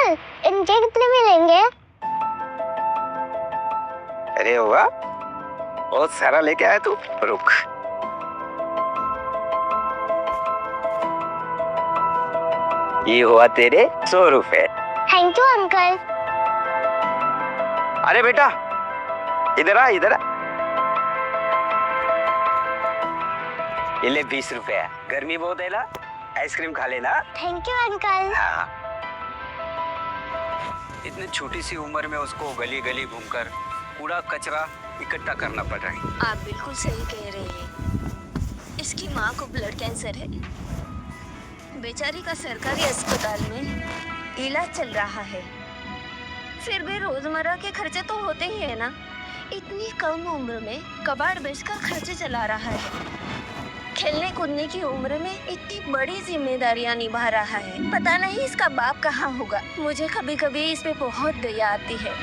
Uncle इनके कितने मिलेंगे? अरे वाह, बहुत सारा लेके आया तू। रुक, ये हुआ तेरे 100 रुपए। Thank you uncle. अरे बेटा, इधर आ, इधर आ। ये ले 20 रुपए। गर्मी बहुत है ना, आइसक्रीम खा लेना। Thank you uncle. हाँ, इतनी छोटी सी उम्र में उसको गली गली घूमकर कूड़ा कचरा इकट्ठा करना पड़ रहा है। आप बिल्कुल सही कह रहे हैं। इसकी माँ को ब्लड कैंसर है। बेचारी का सरकारी अस्पताल में इलाज चल रहा है। फिर भी रोजमर्रा के खर्चे तो होते ही है ना। इतनी कम उम्र में कबाड़ बेचकर खर्चे चला रहा है। खेलने कूदने की उम्र में इतनी बड़ी जिम्मेदारियां निभा रहा है। पता नहीं इसका बाप कहाँ होगा। मुझे कभी कभी इस पे बहुत दया आती है।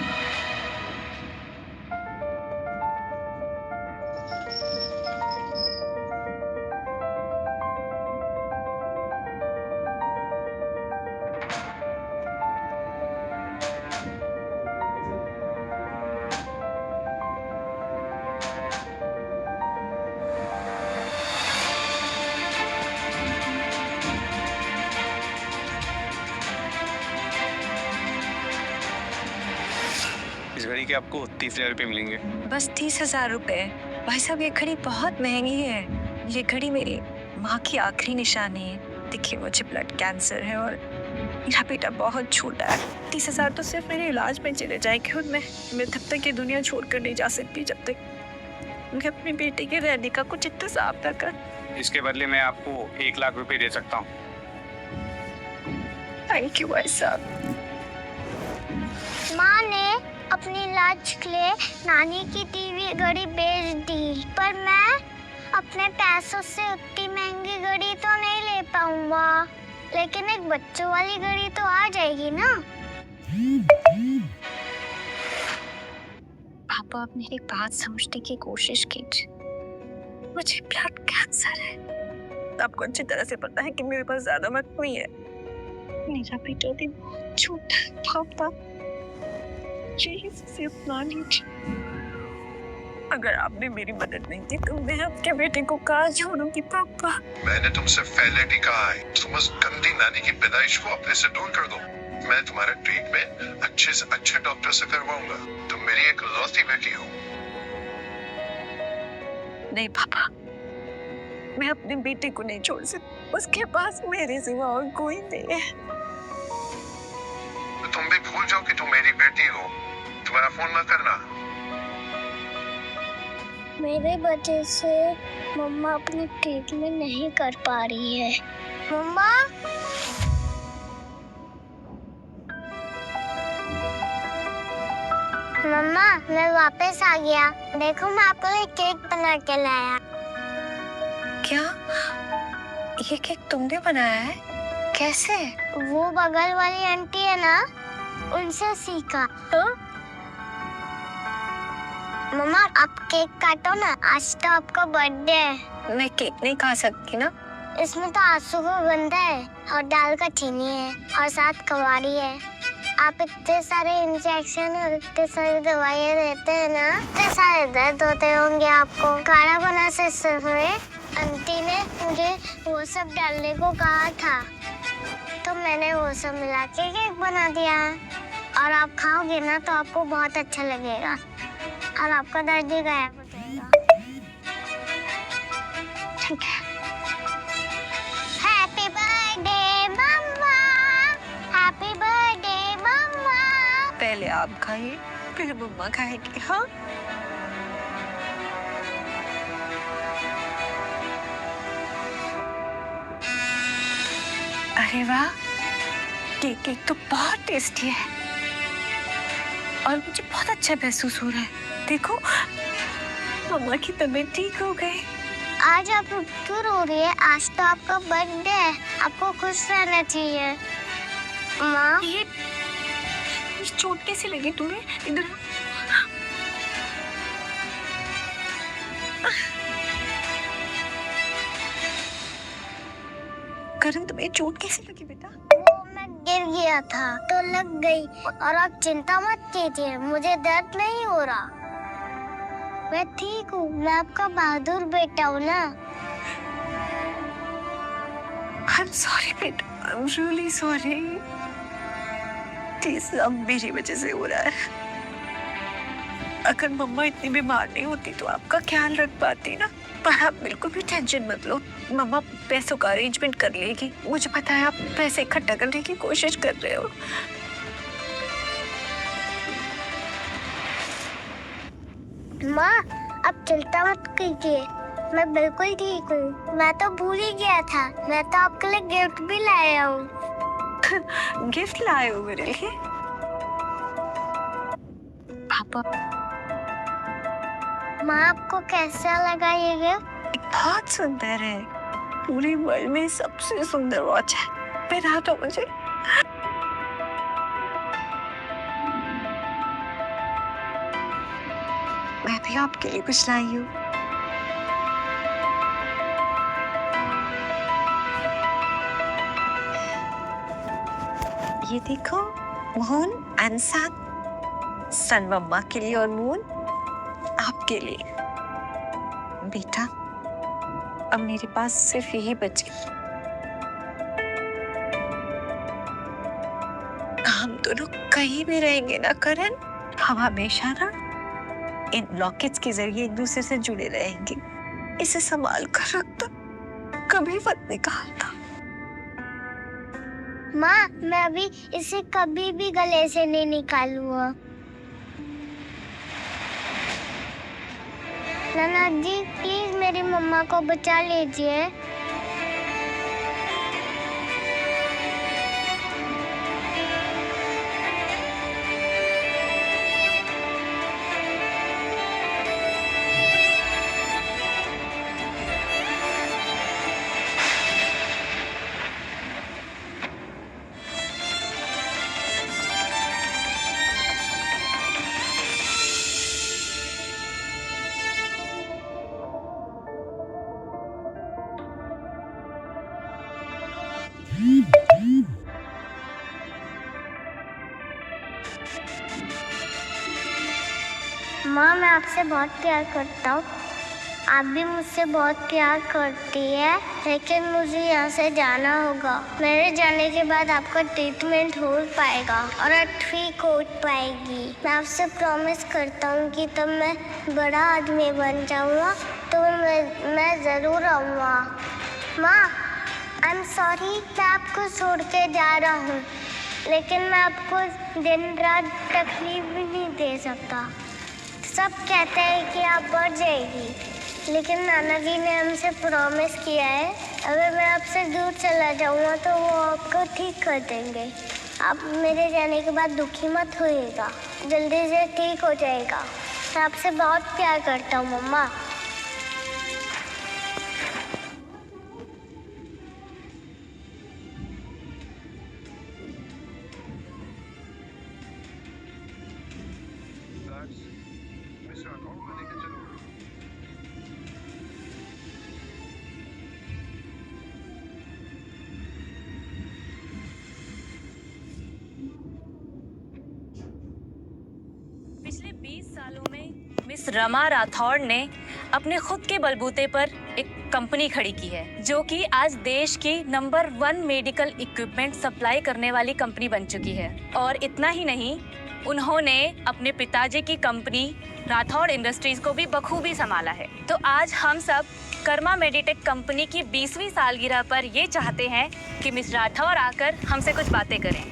इस घड़ी के आपको 30,000 रुपये मिलेंगे। बस 30,000 रुपए? भाई साहब ये घड़ी बहुत महंगी है। ये घड़ी मेरी माँ की आखिरी निशानी है। देखिए मुझे ब्लड कैंसर है और मेरा बेटा बहुत छोटा है। 30,000 तो सिर्फ मेरे इलाज में चले जाएंगे और मैं तब तक ये दुनिया छोड़ कर नहीं जा सकती जब तक मैं अपने बेटे के रहने का कुछ इंतजाम न कर। इसके बदले मैं आपको 1 लाख रुपए दे सकता हूँ। थैंक यू भाई साहब। माँ ने अपनी इलाज के लिए नानी की टीवी घड़ी बेच दी, पर मैं अपने पैसों से उतनी महंगी घड़ी तो नहीं ले पाऊंगा। लेकिन एक बच्चों वाली घड़ी तो आ जाएगी ना। पापा आप मेरी बात समझने की कोशिश कीजिए। मुझे ब्लड कैंसर है। आपको अच्छी तरह से पता है कि मेरे पास ज्यादा वक्त नहीं है। मेरा बेटा भी बहुत छोटा है पापा, इसे अपना लीजिए। अगर आपने मेरी मदद नहीं की तो मैं आपके बेटे को कहाँ छोड़ूंगी पापा। मैंने तुमसे पहले भी कहा है, तुम उस गंदी नानी की पैदाइश को अपने से दूर कर दो। मैं तुम्हारा ट्रीटमेंट अच्छे से अच्छे डॉक्टर से करवाऊंगा। तुम मेरी एक लौती बेटी हो। नहीं पापा, मैं अपने बेटे को नहीं छोड़ सकती। उसके पास मेरे सिवा और कोई नहीं है। तो तुम भी भूल जाओ कि तुम मेरी बेटी हो। तुम्हारा फोन मत करना। मेरे वजह से मम्मा अपनी ट्रीटमेंट नहीं कर पा रही है। मम्मा, मम्मा मैं वापस आ गया। देखो मैं आपके लिए केक बना के लाया। क्या ये केक तुमने बनाया है? कैसे? वो बगल वाली आंटी है ना, उनसे सीखा। मम्मा आप केक काटो ना, आज तो आपका बर्थडे है। मैं केक नहीं खा सकती ना। इसमें तो आंसू का गंधा है और दाल का चीनी है और साथ कवाड़ी है। आप इतने सारे इंजेक्शन और इतने सारी दवाइयाँ देते हैं ना, इतने सारे दर्द होते होंगे आपको। खाना बना से समय आंटी ने मुझे वो सब डालने को कहा था, तो मैंने वो सब मिला के केक बना दिया। और आप खाओगे ना तो आपको बहुत अच्छा लगेगा और आपका दर्द भी गायब हो जाएगा। ठीक है। हैप्पी बर्थडे मम्मा, हैप्पी बर्थडे मम्मा। पहले आप खाइए फिर मम्मा खाएगी। हाँ अरे वाह, केक तो बहुत टेस्टी है और मुझे बहुत अच्छा महसूस हो रहा है। देखो मम्मा की तबीयत ठीक हो गई। आज आप क्यों रो रही है? आज तो आपका बर्थडे है, आपको खुश रहना चाहिए। माँ ये चोट कैसे लगी तुम्हें? इधर करण, तुम्हें चोट कैसे लगी बेटा? वो मैं गिर गया था तो लग गई। और आप चिंता मत कीजिए, मुझे दर्द नहीं हो रहा। मैं ठीक हूँ, मैं आपका बहादुर बेटा हूँ ना। I'm sorry बेटा, I'm really sorry। ये सब मेरी वजह से हो रहा है। अगर मम्मा इतनी बीमार नहीं होती तो आपका ख्याल रख पाती ना। पर आप बिल्कुल भी टेंशन मत लो, मम्मा पैसों का अरेंजमेंट कर लेगी। मुझे पता है आप पैसे इकट्ठा करने की कोशिश कर रहे हो। माँ, आप चिंता मत कीजिए, मैं बिल्कुल ठीक हूँ। मैं तो भूल ही गया था, मैं तो आपके लिए गिफ्ट भी लाया हूँ। गिफ्ट लाए हो मेरे लिए? पापा, माँ आपको कैसा लगा ये गिफ्ट? बहुत सुंदर है। पूरी वर्ल्ड में सबसे सुंदर वॉच है। पहना दो मुझे। मैं भी आपके लिए कुछ लाई हूँ। ये देखो, मून एंड सन। सन मम्मा के लिए और मून आपके लिए। बेटा, अब मेरे पास सिर्फ यही बचे। हम दोनों कहीं भी रहेंगे ना करण, हम हमेशा ना इन लॉकेट्स के जरिए एक दूसरे से जुड़े रहेंगे। इसे संभाल कर रखता, कभी मत निकालता। माँ, मैं अभी इसे कभी भी गले से नहीं निकालूंगा। नाना जी, प्लीज मेरी मम्मा को बचा लीजिए। माँ, मैं आपसे बहुत प्यार करता हूँ, आप भी मुझसे बहुत प्यार करती है, लेकिन मुझे यहाँ से जाना होगा। मेरे जाने के बाद आपका ट्रीटमेंट हो पाएगा और आप ठीक हो पाएगी। मैं आपसे प्रॉमिस करता हूँ कि तब मैं बड़ा आदमी बन जाऊँगा तो मैं ज़रूर आऊँगा। माँ, आई एम सॉरी, मैं आपको छोड़ के जा रहा हूँ, लेकिन मैं आपको दिन रात तकलीफ भी नहीं दे सकता। सब कहते हैं कि आप बढ़ जाएगी, लेकिन नाना जी ने हमसे प्रॉमिस किया है अगर मैं आपसे दूर चला जाऊंगा तो वो आपको ठीक कर देंगे। आप मेरे जाने के बाद दुखी मत होइएगा, जल्दी से ठीक हो जाएगा। मैं आपसे बहुत प्यार करता हूँ मम्मा। पिछले 20 सालों में मिस रमा राठौड़ ने अपने खुद के बलबूते पर एक कंपनी खड़ी की है, जो कि आज देश की नंबर 1 मेडिकल इक्विपमेंट सप्लाई करने वाली कंपनी बन चुकी है। और इतना ही नहीं, उन्होंने अपने पिताजी की कंपनी राठौड़ इंडस्ट्रीज को भी बखूबी संभाला है। तो आज हम सब कर्मा मेडिटेक कंपनी की 20वीं सालगिरह पर ये चाहते हैं कि मिस राठौड़ आकर हमसे कुछ बातें करें।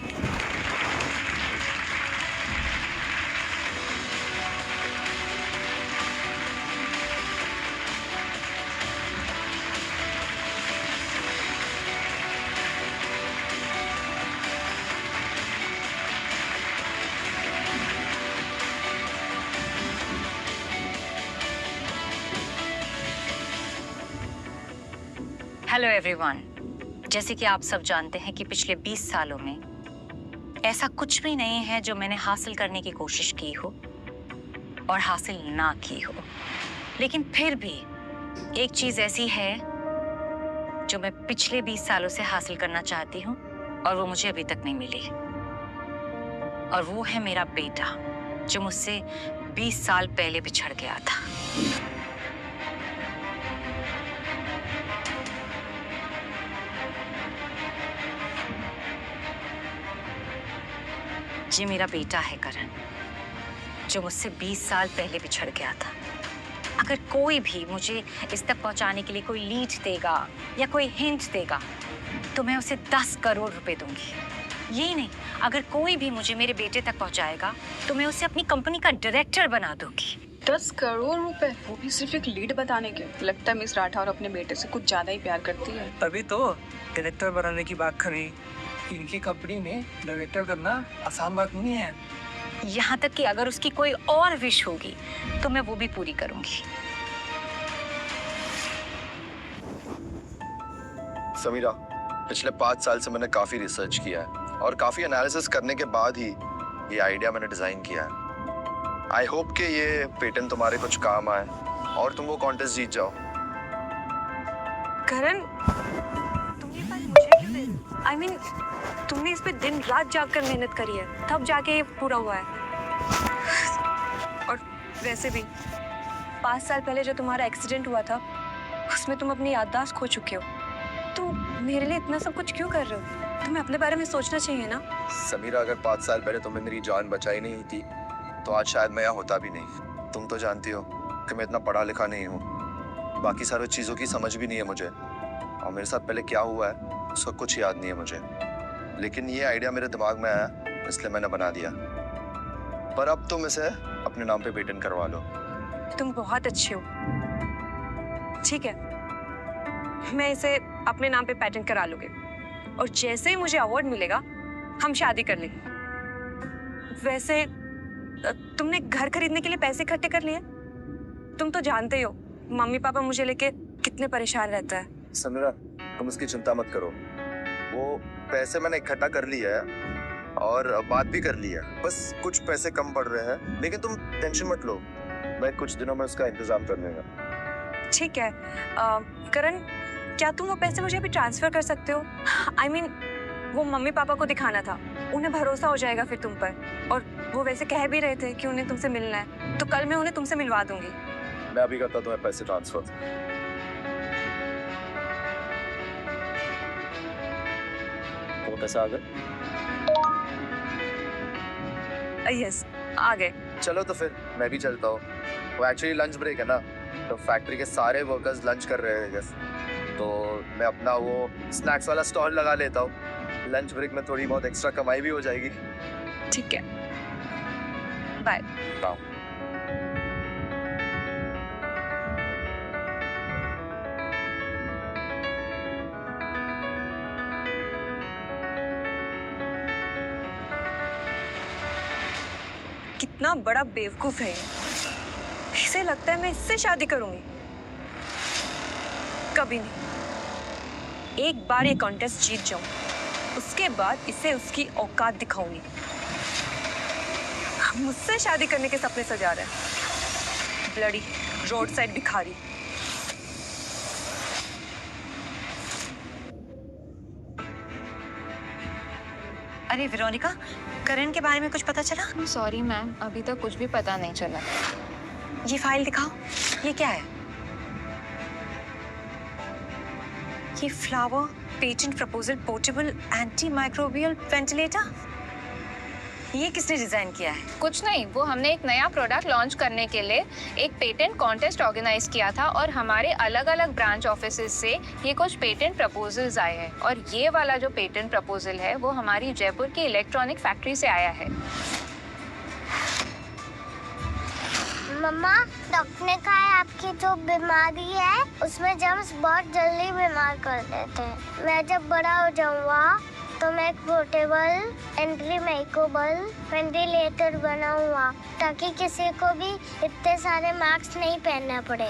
हेलो एवरीवन, जैसे कि आप सब जानते हैं कि पिछले 20 सालों में ऐसा कुछ भी नहीं है जो मैंने हासिल करने की कोशिश की हो और हासिल ना की हो। लेकिन फिर भी एक चीज़ ऐसी है जो मैं पिछले 20 सालों से हासिल करना चाहती हूँ, और वो मुझे अभी तक नहीं मिली। और वो है मेरा बेटा जो मुझसे 20 साल पहले बिछड़ गया था। ये मेरा बेटा है करण, जो मुझसे 20 साल पहले बिछड़ गया था। अगर कोई भी मुझे इस तक पहुंचाने के लिए कोई लीड देगा या कोई हिंट देगा तो मैं उसे 10 करोड़ रुपए दूंगी। यही नहीं, अगर कोई भी मुझे मेरे बेटे तक पहुंचाएगा तो मैं उसे अपनी कंपनी का डायरेक्टर बना दूंगी। 10 करोड़ रुपए, वो भी सिर्फ एक लीड बताने के। लगता है मिस राठौर अपने बेटे से कुछ ज्यादा ही प्यार करती है। तभी तो डायरेक्टर बनाने की बात करी। इनकी कंपनी में डायरेक्टर करना आसान बात नहीं है। यहाँ तक कि अगर उसकी कोई और विश होगी तो मैं वो भी पूरी करूंगी। समीरा, पिछले 5 साल से मैंने काफी रिसर्च किया है और काफी एनालिसिस करने के बाद ही ये आइडिया मैंने डिजाइन किया है। आई होप कि ये पेटेंट तुम्हारे कुछ काम आए और तुम वो कॉन्टेस्ट जीत जाओ। करण, तुम ये बात मुझे क्यों दे रहे हो? I mean, तुमने इस पे दिन रात जागकर मेहनत करी है, तब जाके ये पूरा हुआ है। और वैसे भी 5 साल पहले जो तुम्हारा एक्सीडेंट हुआ था उसमें तुम अपनी याददाश्त खो चुके हो। तुम मेरे लिए इतना सब कुछ क्यों कर रहे हो? तुम्हें अपने बारे में सोचना चाहिए ना। समीरा, अगर 5 साल पहले तुमने मेरी जान बचाई नहीं थी तो आज शायद मैं यहाँ होता भी नहीं। तुम तो जानती हो कि मैं इतना पढ़ा लिखा नहीं हूँ, बाकी सारी चीज़ों की समझ भी नहीं है मुझे, और मेरे साथ पहले क्या हुआ है उसका कुछ याद नहीं है मुझे। लेकिन ये आइडिया मेरे दिमाग में आया इसलिए मैंने बना दिया। पर अब तुम इसे अपने नाम पे पेटेंट करवा लो। तुम बहुत अच्छे हो। ठीक है, मैं इसे अपने नाम पे पेटेंट करा लूंगी और जैसे ही मुझे अवार्ड मिलेगा हम शादी कर लेंगे। वैसे तुमने घर खरीदने के लिए पैसे इकट्ठे कर लिए? तुम तो जानते ही हो मम्मी पापा मुझे लेके कितने परेशान रहता है। समीरा, तुम इसकी चिंता मत करो, वो पैसे मैंने इकट्ठा कर लिया है और बात भी कर ली है। बस कुछ पैसे कम पड़ रहे हैं, लेकिन तुम टेंशन मत लो, मैं कुछ दिनों में उसका इंतजाम कर लूंगा। ठीक है। करण, क्या तुम वो पैसे मुझे अभी ट्रांसफर कर सकते हो? I mean, वो मम्मी पापा को दिखाना था, उन्हें भरोसा हो जाएगा फिर तुम पर। और वो वैसे कह भी रहे थे कि उन्हें तुमसे मिलना है, तो कल मैं उन्हें तुमसे मिलवा दूंगी। मैं अभी करता तुम्हें पैसे ट्रांसफर। वो पैसे आ गए? यस, आ गए। चलो तो फिर मैं भी चलता हूँ। वो एक्चुअली लंच ब्रेक है ना, तो फैक्ट्री के सारे वर्कर्स लंच कर रहे हैं जैसे, तो मैं अपना वो स्नैक्स वाला स्टॉल लगा लेता हूँ। लंच ब्रेक में थोड़ी बहुत एक्स्ट्रा कमाई भी हो जाएगी। ठीक है, बाय। कितना बड़ा बेवकूफ है ये। इसे लगता है मैं इससे शादी करूंगी। कभी नहीं। एक बार ये कॉन्टेस्ट जीत जाऊं, उसके बाद इसे उसकी औकात दिखाऊंगी। मुझसे शादी करने के सपने सजा रहा है, ब्लडी रोड साइड भिखारी। अरे वेरोनिका, करण के बारे में कुछ पता चला? सॉरी मैम, अभी तक कुछ भी पता नहीं चला। ये फाइल दिखाओ, ये क्या है? ये flower patent proposal portable anti microbial ventilator, ये किसने डिजाइन किया है? कुछ नहीं, वो हमने एक नया प्रोडक्ट लॉन्च करने के लिए एक पेटेंट कॉन्टेस्ट ऑर्गेनाइज किया था और हमारे अलग अलग ब्रांच ऑफिसेज से ये कुछ पेटेंट प्रपोजल्स आए हैं। और ये वाला जो पेटेंट प्रपोजल है वो हमारी जयपुर की इलेक्ट्रॉनिक फैक्ट्री से आया है। मम्मा, डॉक्टर ने कहा है आपकी जो बीमारी है उसमें जर्म्स बहुत जल्दी बीमार कर देते हैं। मैं जब बड़ा हो जाऊंगा तो मैं एक पोर्टेबल एंटी माइक्रोबियल वेंटिलेटर बनाऊंगा ताकि किसी को भी इतने सारे मास्क नहीं पहनना पड़े।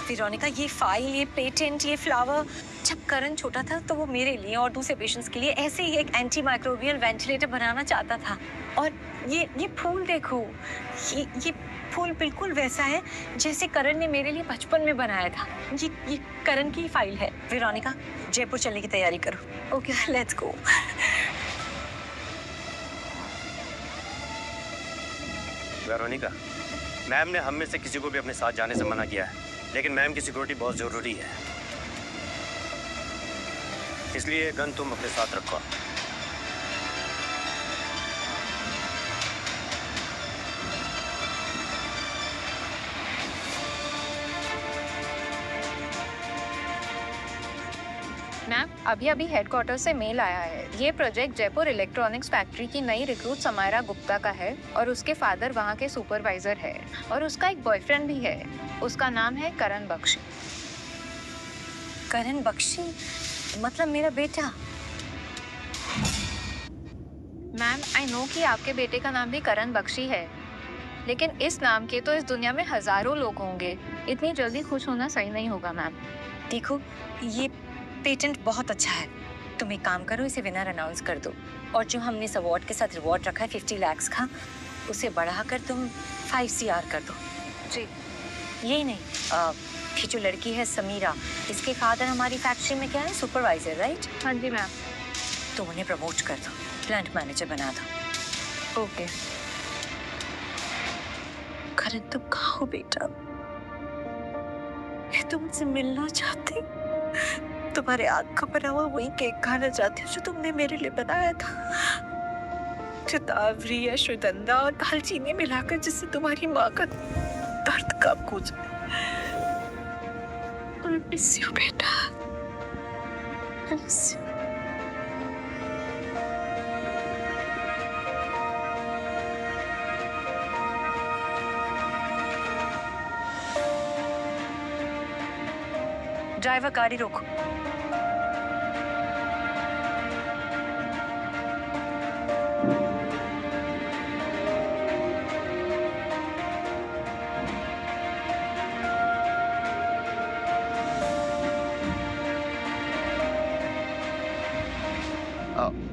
वेरोनिका, ये फाइल, ये पेटेंट, ये फ्लावर, जब करण छोटा था तो वो मेरे लिए और दूसरे पेशेंट्स के लिए ऐसे ही एक एंटी माइक्रोबियल वेंटिलेटर बनाना चाहता था। और ये फूल देखो, ये फूल बिल्कुल वैसा है जैसे करण ने मेरे लिए बचपन में बनाया था। ये करण की फाइल है। वेरोनिका, जयपुर चलने की तैयारी करो। Okay, let's go. Veronica, ma'am ने हम में से किसी को भी अपने साथ जाने से मना किया है, लेकिन मैम की सिक्योरिटी बहुत जरूरी है, इसलिए गन तुम अपने साथ रखो। मैम, अभी हेडक्वार्टर से मेल आया है। ये प्रोजेक्ट जयपुर इलेक्ट्रॉनिक्स फैक्ट्री की नई रिक्रूट समायरा गुप्ता का है और उसके फादर वहाँ के सुपरवाइजर है और उसका एक बॉयफ्रेंड भी है। उसका नाम है करण बख्शी। करण बख्शी मतलब मेरा बेटा? मैम, आई नो कि आपके बेटे का नाम भी करण बख्शी है, लेकिन इस नाम के तो इस दुनिया में हजारों लोग होंगे। इतनी जल्दी खुश होना सही नहीं होगा मैम। देखो, ये पेटेंट बहुत अच्छा है। तुम एक काम करो, इसे विनर अनाउंस कर दो और जो हमने इस अवार्ड के साथ रिवॉर्ड रखा है 50 लाख का, उसे बढ़ाकर तुम 5 CR कर दो। जी। यही नहीं, ये जो लड़की है समीरा, इसके फादर हमारी फैक्ट्री में क्या है, सुपरवाइजर, राइट? हाँ जी मैम। तो उन्हें प्रमोट कर दो, प्लांट मैनेजर बना दो। ओके। करण, तुम कहाँ हो बेटा? मैं तुमसे मिलना चाहती, तुम्हारे आग का बना हुआ वही केक खाना चाहती हूँ जो तुमने मेरे लिए बनाया था। शतावरी, अश्वगंधा और दालचीनी मिलाकर, जिससे तुम्हारी माँ का दर्द कम हो जाए। I miss you, बेटा। I miss you। ड्राइवर, गाड़ी रोको।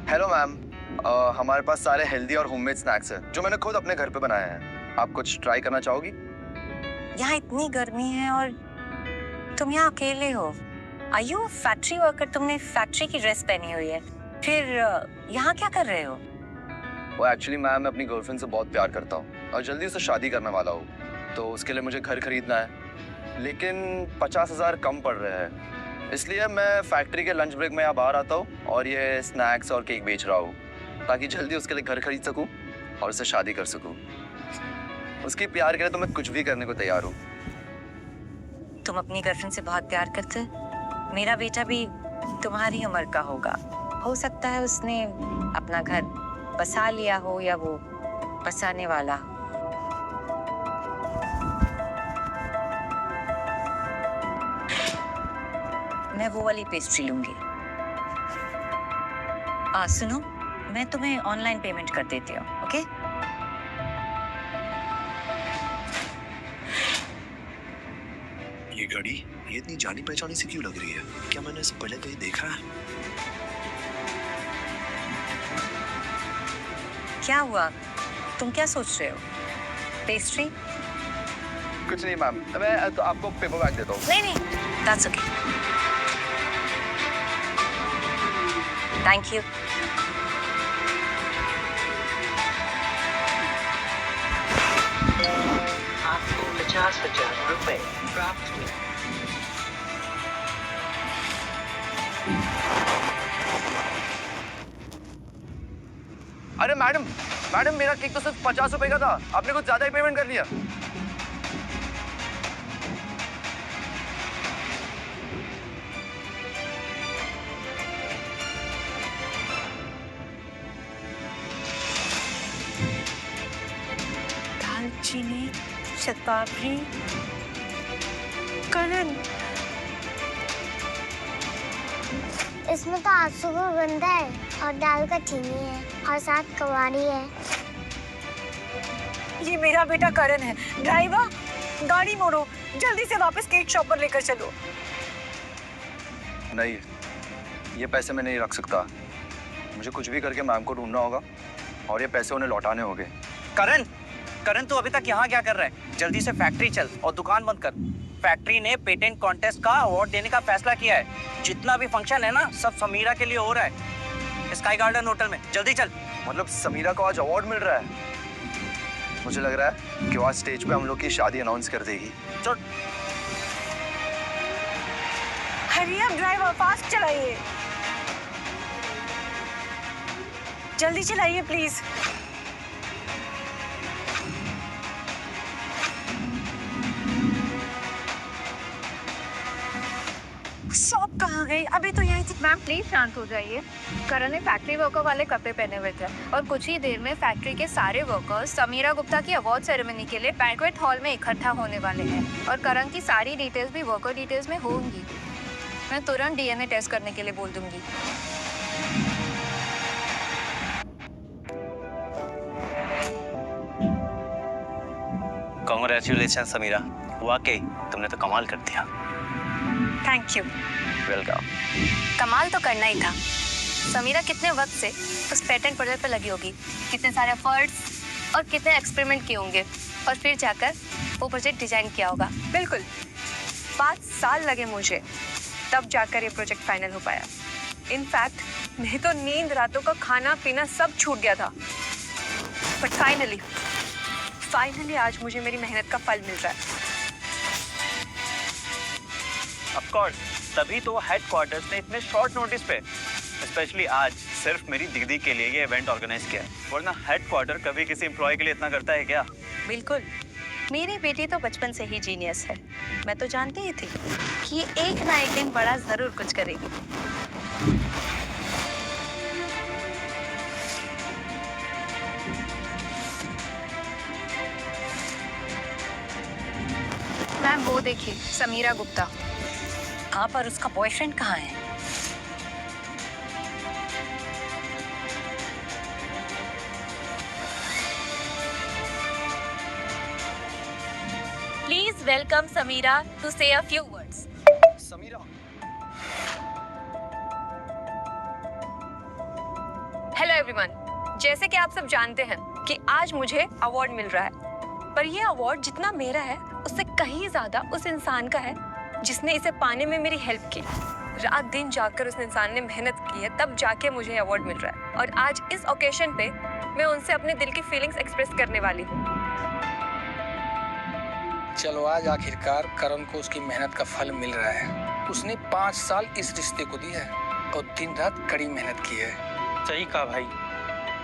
हेलो मैम, हमारे पास सारे हेल्दी और होममेड स्नैक्स हैं जो मैंने खुद अपने घर पे बनाए हैं। आप कुछ ट्राई करना चाहोगी? यहाँ इतनी गर्मी है और तुम यहाँ अकेले हो। आयु फैक्ट्री वर्कर, तुमने फैक्ट्री की ड्रेस पहनी हुई है, फिर यहाँ क्या कर रहे हो? वो एक्चुअली मैम, मैं अपनी गर्लफ्रेंड से बहुत प्यार करता हूँ और जल्दी उससे शादी करने वाला हूँ, तो उसके लिए मुझे घर खरीदना है, लेकिन 50,000 कम पड़ रहे हैं, इसलिए मैं फैक्ट्री के लंच ब्रेक में यहाँ बाहर आता हूँ और ये स्नैक्स और केक बेच रहा हूँ ताकि जल्दी उसके लिए घर खरीद सकूँ और उससे शादी कर सकूँ। उसके प्यार के लिए तो मैं कुछ भी करने को तैयार हूँ। तुम अपनी गर्लफ्रेंड से बहुत प्यार करते? मेरा बेटा भी तुम्हारी उम्र का होगा। हो सकता है उसने अपना घर बसा लिया हो या वो बसाने वाला। मैं वो वाली पेस्ट्री लूंगी। सुनो, मैं तुम्हें ऑनलाइन पेमेंट कर देती हूँ, ओके? ये गाड़ी ये इतनी जानी पहचानी सी क्यों लग रही है? क्या मैंने इसे पहले कहीं देखा है? क्या हुआ? तुम क्या सोच रहे हो? पेस्ट्री? कुछ नहीं मैम, मैं तो आपको पेपर बैग देता हूँ। नहीं, that's okay। Thank you। आपको 50,000 रुपए प्राप्त हुए। अरे मैडम, मेरा केक तो सिर्फ 50 रुपए का था, आपने कुछ ज्यादा ही पेमेंट कर लिया। दालचीनी, शतावरी, करण, इसमें तो अश्वगंधा है और दाल का चीनी है और साथ कवाड़ी है। ये मेरा बेटा करण है। ड्राइवर, गाड़ी मोड़ो, जल्दी से वापस केक शॉप पर लेकर चलो। नहीं, ये पैसे मैं नहीं रख सकता। मुझे कुछ भी करके मैम को ढूंढना होगा और ये पैसे उन्हें लौटाने होंगे। करण, तू अभी तक यहाँ क्या कर रहा है? जल्दी से फैक्ट्री चल और दुकान बंद कर। फैक्ट्री ने पेटेंट कॉन्टेस्ट का अवार्ड देने का फैसला किया है। जितना भी फंक्शन है ना, सब समीरा के लिए हो रहा है स्काई गार्डन होटल में। जल्दी चल। मतलब समीरा को आज अवार्ड मिल रहा है? मुझे लग रहा है कि वो आज स्टेज पे हम लोग की शादी अनाउंस कर देगी। चल। हरी अप ड्राइवर, फास्ट चलाइए, जल्दी चलाइए प्लीज। शॉप कहाँ गई? अभी तो यही थी। मैम प्लीज शांत हो जाइए। करण ने फैक्ट्री वर्कर वाले कपड़े पहने हुए थे और कुछ ही देर में फैक्ट्री के सारे वर्कर्स समीरा गुप्ता की अवार्ड सेरेमनी के लिए बैंक्वेट हॉल में इकट्ठा होने वाले हैं और करण की सारी डिटेल्स भी वर्कर डिटेल्स में होंगी। मैं तुरंत डीएनए टेस्ट करने के लिए बोल दूंगी। कांग्रेचुलेशन समीरा, वाकई तुमने तो कमाल कर दिया। Thank you. वेलकम। कमाल तो करना ही था। समीरा कितने वक्त से उस पेटेंट प्रोजेक्ट पे लगी होगी, कितने सारे एफर्ट्स और कितने एक्सपेरिमेंट किए होंगे और फिर जाकर वो प्रोजेक्ट डिजाइन किया होगा। बिल्कुल, 5 साल लगे मुझे, तब जाकर ये प्रोजेक्ट फाइनल हो पाया। इनफैक्ट नहीं तो नींद, रातों का खाना पीना सब छूट गया था। बट फाइनली आज मुझे मेरी मेहनत का फल मिल रहा है। ऑफ कोर्स, तभी तो हेडक्वार्टर्स ने इतने शॉर्ट नोटिस पे, स्पेशली आज, सिर्फ मेरी दीदी के लिए ये इवेंट ऑर्गेनाइज किया है। वरना हेडक्वार्टर कभी किसी एम्प्लॉय के लिए इतना करता है क्या? बिल्कुल, मेरी बेटी तो बचपन से ही जीनियस है। मैं तो जानती ही थी कि ये एक ना एक दिन बड़ा जरूर कुछ करेगी। मैम वो देखिए, समीरा गुप्ता। हाँ, पर उसका बॉयफ्रेंड कहाँ है? Please welcome Samira to say a few words. Samira. Hello everyone, जैसे कि आप सब जानते हैं कि आज मुझे अवार्ड मिल रहा है, पर ये अवार्ड जितना मेरा है उससे कहीं ज्यादा उस इंसान का है जिसने इसे पाने में मेरी हेल्प की। रात दिन जाकर उस इंसान ने मेहनत की है, तब जाके मुझे अवार्ड मिल रहा है। और आज इस ओकेशन पे मैं उनसे अपने दिल की फीलिंग्स एक्सप्रेस करने वाली हूँ। चलो, आज आखिरकार करण को उसकी मेहनत का फल मिल रहा है। उसने 5 साल इस रिश्ते को दी है और दिन रात कड़ी मेहनत की है। सही कहा भाई,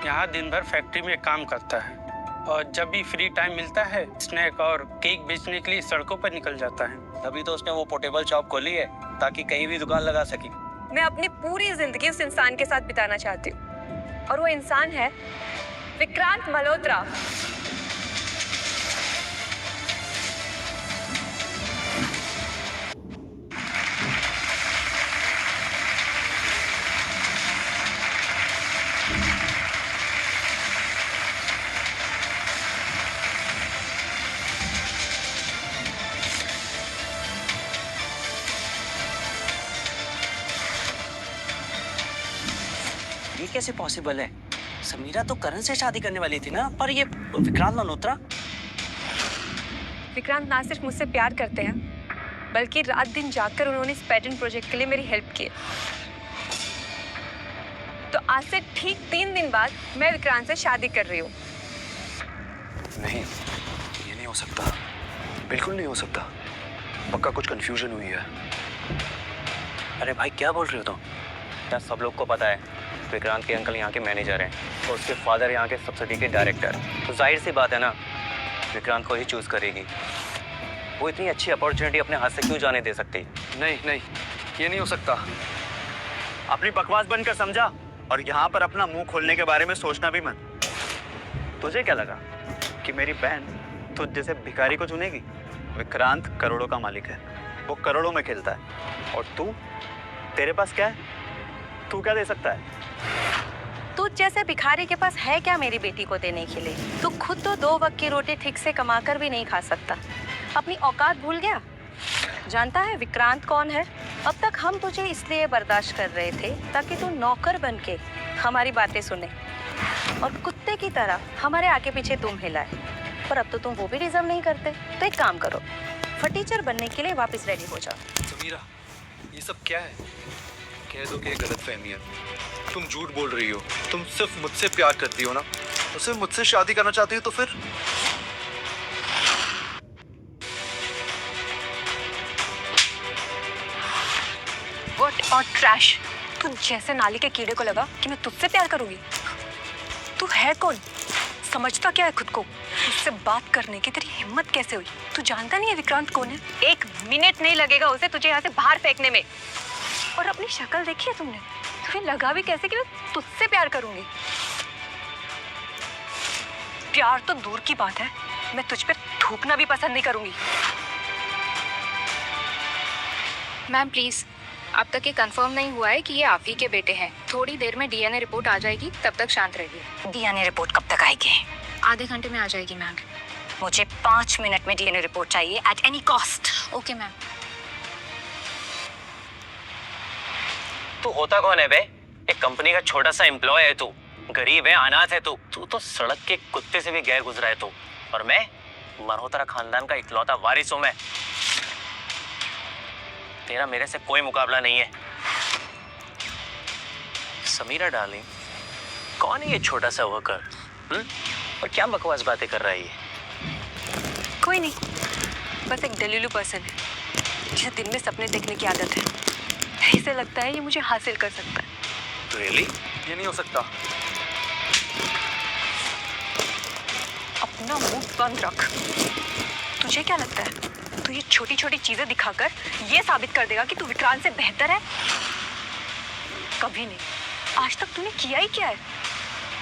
यहाँ दिन भर फैक्ट्री में काम करता है और जब भी फ्री टाइम मिलता है स्नैक और केक बेचने के लिए सड़कों पर निकल जाता है। तभी तो उसने वो पोर्टेबल शॉप खोली है ताकि कहीं भी दुकान लगा सके। मैं अपनी पूरी जिंदगी उस इंसान के साथ बिताना चाहती हूँ और वो इंसान है विक्रांत मल्होत्रा। ये कैसे पॉसिबल है? समीरा तो करण से शादी करने वाली थी ना, पर ये विक्रांत मल्होत्रा। विक्रांत ना सिर्फ मुझसे प्यार करते हैं, बल्कि रात दिन जाकर उन्होंने इस पेटेंट प्रोजेक्ट के लिए मेरी हेल्प की। तो आज से ठीक 3 दिन बाद मैं विक्रांत से शादी कर रही हूँ। नहीं, ये नहीं हो सकता, बिल्कुल नहीं हो सकता। पक्का कुछ कंफ्यूजन हुई है। अरे भाई, क्या बोल रहे हो तुम? क्या सब लोग को पता है विक्रांत के अंकल यहाँ के मैनेजर हैं और उसके फादर यहाँ के सब्सिडी के डायरेक्टर। तो जाहिर सी बात है ना, विक्रांत को ही चूज करेगी। वो इतनी अच्छी अपॉर्चुनिटी अपने हाथ से क्यों जाने दे सकती? नहीं नहीं, ये नहीं हो सकता। अपनी बकवास बंद कर, समझा? और यहाँ पर अपना मुंह खोलने के बारे में सोचना भी मत। तुझे क्या लगा कि मेरी बहन तुझ जैसे भिखारी को चुनेगी? विक्रांत करोड़ों का मालिक है, वो करोड़ों में खेलता है। और तू, तेरे पास क्या है? तू क्या दे सकता है? तू जैसे भिखारी के पास है क्या मेरी बेटी को देने के लिए? तू खुद तो 2 वक्त की रोटी ठीक से कमाकर भी नहीं खा सकता। अपनी औकात भूल गया? जानता है विक्रांत कौन है? अब तक हम तुझे इसलिए बर्दाश्त कर रहे थे ताकि तू नौकर बनके हमारी बातें सुने और कुत्ते की तरह हमारे आगे पीछे तुम हिलाए। पर अब तो तुम वो भी डिजर्व नहीं करते। तो एक काम करो, फटीचर बनने के लिए वापस रेडी हो जाओ। समीरा, ये सब क्या है? कह दो कि ये गलतफहमी है। तुम झूठ बोल रही हो। तुम सिर्फ मुझसे प्यार करती हो ना? तो सिर्फ मुझसे शादी करना चाहती हो तो फिर? व्हाट और ट्रैश। तू जैसे नाली के कीड़े को लगा कि मैं तुझसे प्यार करूंगी। तू है कौन? समझता क्या है खुद को? उससे बात करने की तेरी हिम्मत कैसे हुई? तू जानता नहीं है विक्रांत कौन है? 1 मिनट नहीं लगेगा उसे तुझे यहाँ से बाहर फेंकने में। और अपनी शक्ल देखी है तुमने? तुम्हें लगा भी कैसे कि मैं तुझसे प्यार करूंगी? प्यार तो दूर की बात है, मैं तुझ पे थूकना भी पसंद नहीं करूंगी। मैम प्लीज, अब तक ये कंफर्म नहीं हुआ है कि ये आप ही के बेटे हैं। थोड़ी देर में डीएनए रिपोर्ट आ जाएगी, तब तक शांत रहिए। डीएनए रिपोर्ट कब तक आएगी? आधे घंटे में आ जाएगी मैम। मुझे 5 मिनट में डीएनए रिपोर्ट चाहिए at any cost. Okay ma'am. तू होता कौन है बे? एक कंपनी का छोटा सा एम्प्लॉय है तू, गरीब है, अनाथ है तू। तू तो सड़क के कुत्ते से भी गैर गुजरा है तू। और मैं मल्होत्रा खानदान का इकलौता वारिस हूं। मैं तेरा मेरे से कोई मुकाबला नहीं है। समीरा डार्लिंग, कौन है ये छोटा सा वर्कर? और क्या बकवास बातें कर रहा है ये? कोई नहीं, बस एक डेल्यूलू पर्सन है जिसे दिन में सपने देखने की आदत है। इसे लगता है ये मुझे हासिल कर सकता है। रियली? ये नहीं हो सकता। अपना मुंह बंद रख। तुझे क्या लगता है तू ये छोटी छोटी चीजें दिखाकर ये साबित कर देगा कि तू विक्रांत से बेहतर है? कभी नहीं। आज तक तूने किया ही क्या है?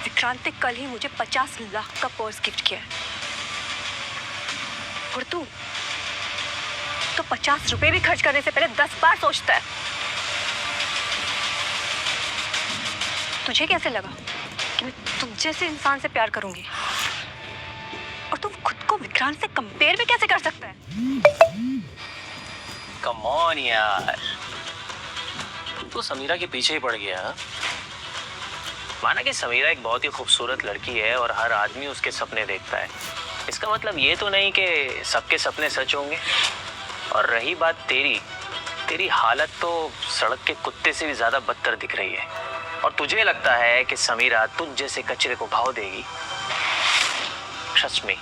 विक्रांत ने कल ही मुझे 50 लाख का पर्स गिफ्ट किया है और तू तो 50 रुपए भी खर्च करने से पहले 10 बार सोचता है। तुझे कैसे लगा कि मैं तुम जैसे इंसान से प्यार करूंगी? और तुम खुद को विक्रांत से कंपेयर भी कैसे कर सकता है? कम ऑन यार, तू तो समीरा के पीछे ही पड़ गया। माना कि समीरा एक बहुत ही खूबसूरत लड़की है और हर आदमी उसके सपने देखता है। इसका मतलब ये तो नहीं कि सबके सपने सच होंगे। और रही बात तेरी हालत तो सड़क के कुत्ते से भी ज्यादा बदतर दिख रही है। और तुझे लगता है कि समीरा तुझ जैसे कचरे को भाव देगी? ट्रस्ट मी,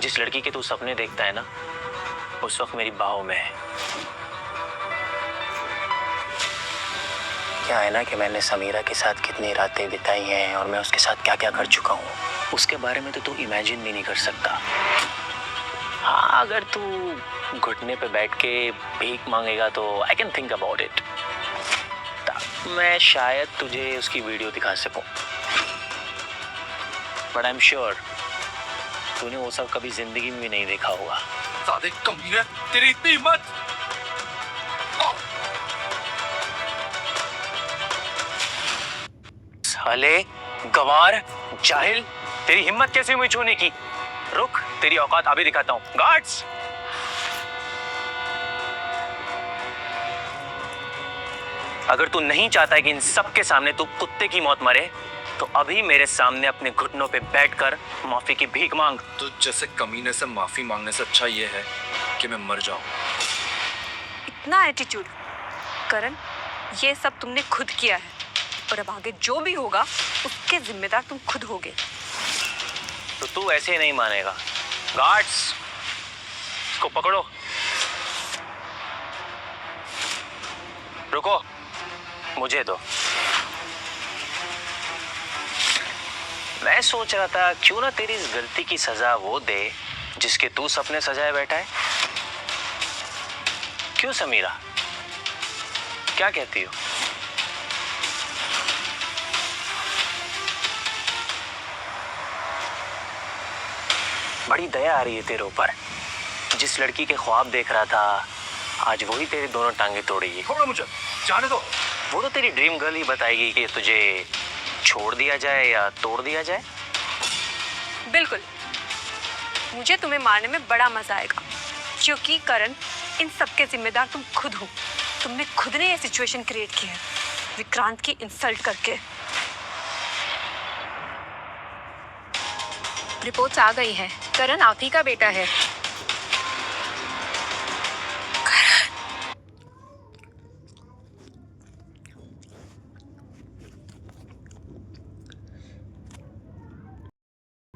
जिस लड़की के तू सपने देखता है ना, उस वक्त मेरी बाहों में है। क्या है ना कि मैंने समीरा के साथ कितनी रातें बिताई हैं और मैं उसके साथ क्या क्या कर चुका हूँ, उसके बारे में तो तू इमेजिन भी नहीं कर सकता। हाँ, अगर तू घुटने पे बैठ के भीख मांगेगा तो I can think about it. मैं शायद तुझे उसकी वीडियो दिखा सकूं, बट आई एम श्योर तूने वो सब कभी जिंदगी में भी नहीं देखा होगा। सादे कमीने, तेरी इतनी हिम्मत! साले गंवार, जाहिल, तेरी हिम्मत कैसे हुई छूने की? रुक, तेरी औकात अभी दिखाता हूँ। गार्ड्स! अगर तू नहीं चाहता है कि इन सब के सामने तू कुत्ते की मौत मरे, तो अभी मेरे सामने अपने घुटनों पे बैठकर माफी की भीख मांग। तो जैसे कमीने से माफी मांगने से अच्छा ये है कि मैं मर जाऊं। इतना एटीट्यूड करण, ये सब तुमने खुद किया है और अब आगे जो भी होगा उसके जिम्मेदार तुम खुद होगे। तो तू ऐसे ही नहीं मानेगा। गार्ड्स, इसको पकड़ो। रुको, मुझे दो। मैं सोच रहा था क्यों ना तेरी इस गलती की सजा वो दे जिसके तू सपने सजाए बैठा है। क्यों समीरा, क्या कहती हो? बड़ी दया आ रही है तेरे ऊपर। जिस लड़की के ख्वाब देख रहा था, आज वही तेरी दोनों टांगे तोड़ेगी। छोड़ो मुझे, जाने दो। वो तो तेरी ड्रीम गर्ल ही बताएगी कि तुझे छोड़ दिया जाए या तोड़ दिया जाए। बिल्कुल, मुझे तुम्हें मारने में बड़ा मजा आएगा, क्योंकि करण, इन सब के जिम्मेदार तुम खुद हो। तुमने खुद ने ये सिचुएशन क्रिएट की है विक्रांत की इंसल्ट करके। रिपोर्ट्स आ गई है। करण आप ही का बेटा है।